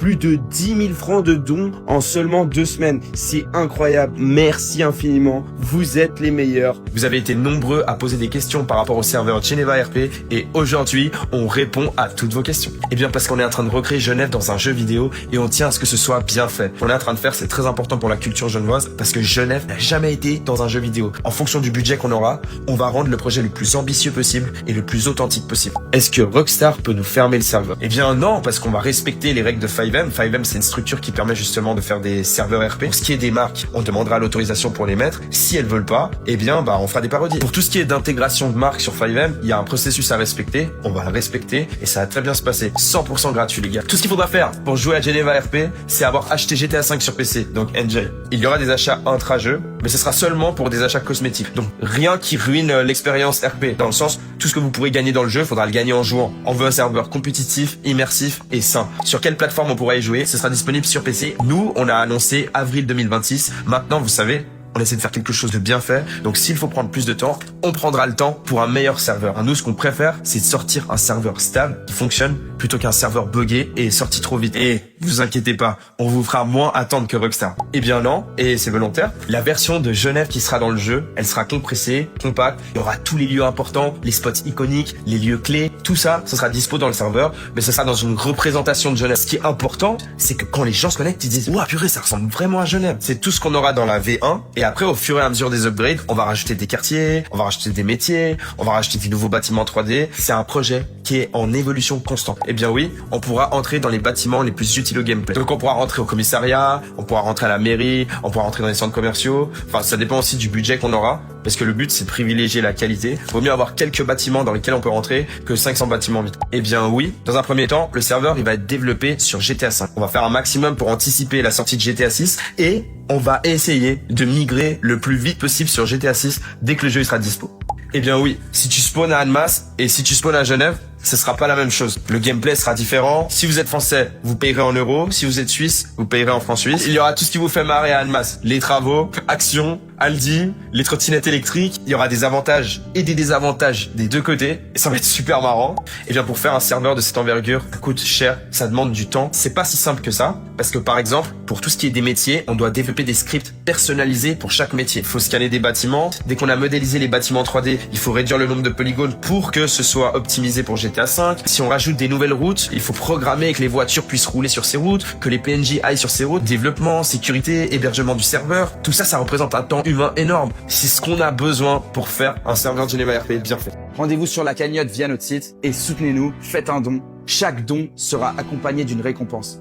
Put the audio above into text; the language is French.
plus de 10 000 francs de dons en seulement 2 semaines. C'est incroyable. Merci infiniment. Vous êtes les meilleurs. Vous avez été nombreux à poser des questions par rapport au serveur Geneva RP et aujourd'hui, on répond à toutes vos questions. Eh bien, parce qu'on est en train de recréer Genève dans un jeu vidéo et on tient à ce que ce soit bien fait. On est en train de faire, c'est très important pour la culture genevoise parce que Genève n'a jamais été dans un jeu vidéo. En fonction du budget qu'on aura, on va rendre le projet le plus ambitieux possible et le plus authentique possible. Est-ce que Rockstar peut nous fermer le serveur? Eh bien non, parce qu'on va respecter les règles de 5M. 5M, c'est une structure qui permet justement de faire des serveurs RP. Pour ce qui est des marques, on demandera l'autorisation pour les mettre. Si elles veulent pas, eh bien on fera des parodies. Pour tout ce qui est d'intégration de marques sur 5M, il y a un processus à respecter. On va le respecter et ça va très bien se passer. 100% gratuit les gars. Tout ce qu'il faudra faire pour jouer à Geneva RP, c'est avoir acheté GTA 5 sur PC. Donc enjoy. Il y aura des achats intra-jeux, mais ce sera seulement pour des achats cosmétiques. Donc rien qui ruine l'expérience RP. Dans le sens, tout ce que vous pourrez gagner dans le jeu, faudra le gagner en jouant. On veut un serveur compétitif, immersif et sain. Sur quelle plateforme on pourra y jouer? Ce sera disponible sur PC. Nous, on a annoncé avril 2026. Maintenant, vous savez, on essaie de faire quelque chose de bien fait. Donc s'il faut prendre plus de temps, on prendra le temps pour un meilleur serveur. Nous, ce qu'on préfère, c'est de sortir un serveur stable qui fonctionne plutôt qu'un serveur buggé et sorti trop vite. Et vous inquiétez pas, on vous fera moins attendre que Rockstar. Eh bien non, et c'est volontaire. La version de Genève qui sera dans le jeu, elle sera compressée, compacte. Il y aura tous les lieux importants, les spots iconiques, les lieux clés. Tout ça, ce sera dispo dans le serveur, mais ce sera dans une représentation de Genève. Ce qui est important, c'est que quand les gens se connectent, ils disent « Ouah, purée, ça ressemble vraiment à Genève ». C'est tout ce qu'on aura dans la V1. Et après, au fur et à mesure des upgrades, on va rajouter des quartiers, on va rajouter des métiers, on va rajouter des nouveaux bâtiments 3D. C'est un projet qui est en évolution constante. Eh bien oui, on pourra entrer dans les bâtiments les plus utiles au gameplay. Donc on pourra rentrer au commissariat, on pourra rentrer à la mairie, on pourra rentrer dans les centres commerciaux. Enfin, ça dépend aussi du budget qu'on aura, parce que le but c'est de privilégier la qualité. Vaut mieux avoir quelques bâtiments dans lesquels on peut rentrer que 500 bâtiments vides. Eh bien oui, dans un premier temps, le serveur il va être développé sur GTA 5. On va faire un maximum pour anticiper la sortie de GTA 6 et on va essayer de migrer le plus vite possible sur GTA 6 dès que le jeu sera dispo. Eh bien oui, si tu spawns à Annemasse et si tu spawns à Genève, ce sera pas la même chose. Le gameplay sera différent. Si vous êtes français, vous payerez en euros. Si vous êtes suisse, vous payerez en francs suisses. Il y aura tout ce qui vous fait marrer à Annemasse. Les travaux, Action, Aldi, les trottinettes électriques. Il y aura des avantages et des désavantages des deux côtés. Et ça va être super marrant. Et bien pour faire un serveur de cette envergure, ça coûte cher, ça demande du temps. C'est pas si simple que ça. Parce que par exemple, pour tout ce qui est des métiers, on doit développer des scripts personnalisés pour chaque métier. Il faut scanner des bâtiments. Dès qu'on a modélisé les bâtiments 3D, il faut réduire le nombre de polygones pour que ce soit optimisé pour GTA 5. Si on rajoute des nouvelles routes, il faut programmer que les voitures puissent rouler sur ces routes, que les PNJ aillent sur ces routes. Développement, sécurité, hébergement du serveur. Tout ça, ça représente un temps humain énorme. C'est ce qu'on a besoin pour faire un serveur Geneva RP bien fait. Rendez-vous sur la cagnotte via notre site et soutenez-nous, faites un don. Chaque don sera accompagné d'une récompense.